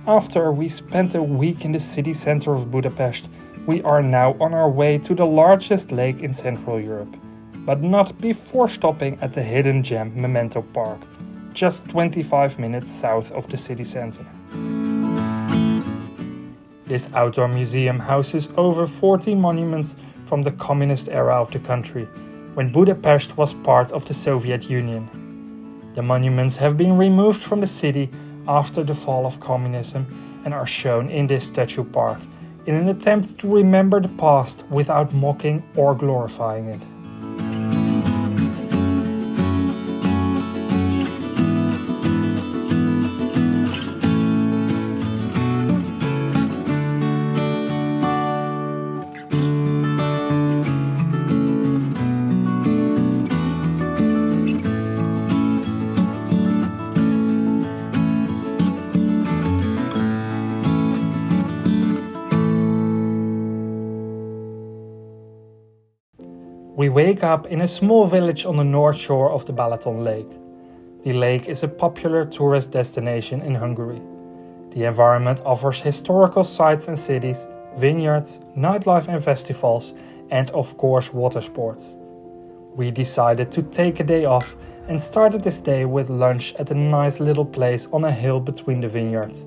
After we spent a week in the city center of Budapest, we are now on our way to the largest lake in Central Europe, but not before stopping at the hidden gem Memento Park, just 25 minutes south of the city center. This outdoor museum houses over 40 monuments from the communist era of the country, when Budapest was part of the Soviet Union. The monuments have been removed from the city after the fall of communism and are shown in this statue park in an attempt to remember the past without mocking or glorifying it. We wake up in a small village on the north shore of the Balaton Lake. The lake is a popular tourist destination in Hungary. The environment offers historical sites and cities, vineyards, nightlife and festivals, and of course water sports. We decided to take a day off and started this day with lunch at a nice little place on a hill between the vineyards,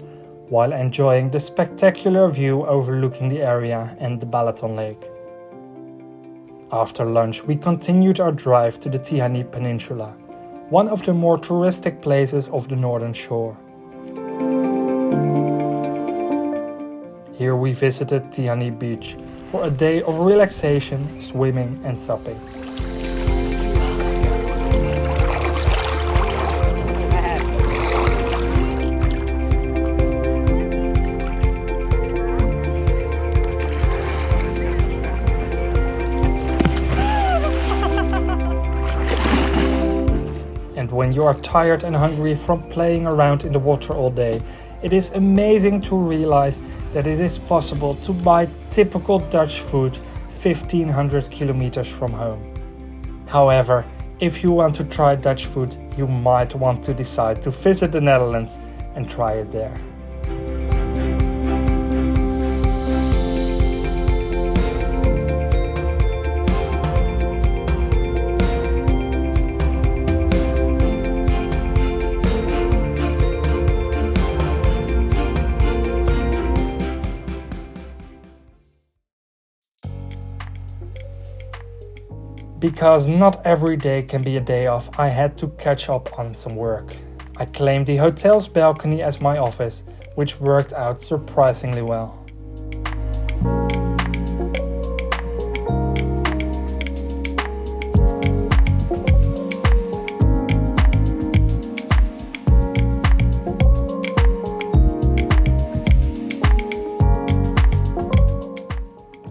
while enjoying the spectacular view overlooking the area and the Balaton Lake. After lunch, we continued our drive to the Tihany Peninsula, one of the more touristic places of the northern shore. Here we visited Tihany Beach for a day of relaxation, swimming and supping. When you are tired and hungry from playing around in the water all day, it is amazing to realize that it is possible to buy typical Dutch food 1500 kilometers from home. However, if you want to try Dutch food, you might want to decide to visit the Netherlands and try it there. Because not every day can be a day off, I had to catch up on some work. I claimed the hotel's balcony as my office, which worked out surprisingly well.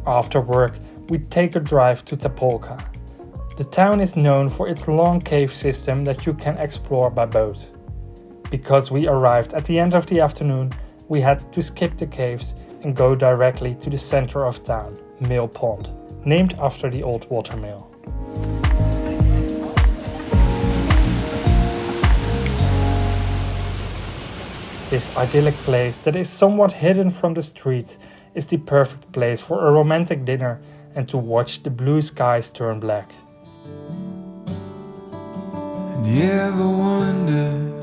After work, we take a drive to Tapolca. The town is known for its long cave system that you can explore by boat. Because we arrived at the end of the afternoon, we had to skip the caves and go directly to the center of town, Mill Pond, named after the old watermill. This idyllic place that is somewhat hidden from the streets is the perfect place for a romantic dinner and to watch the blue skies turn black. And you ever wonder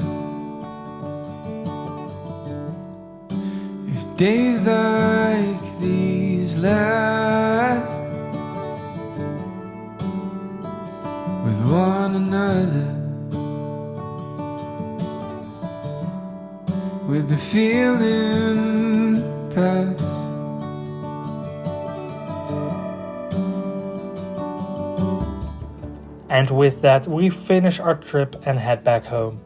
if days like these last with one another, with the feeling pass? And with that, we finish our trip and head back home.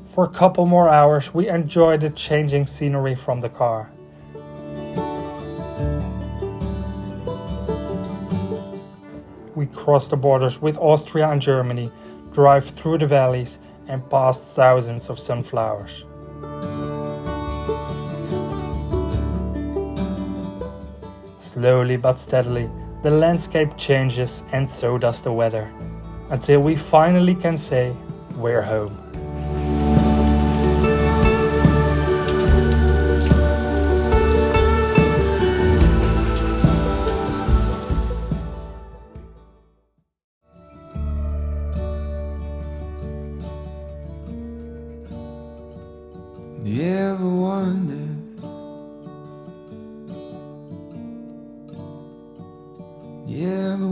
For a couple more hours, we enjoy the changing scenery from the car. We cross the borders with Austria and Germany, drive through the valleys, and past thousands of sunflowers. Slowly but steadily, the landscape changes and so does the weather, until we finally can say we're home. You ever wonder? You ever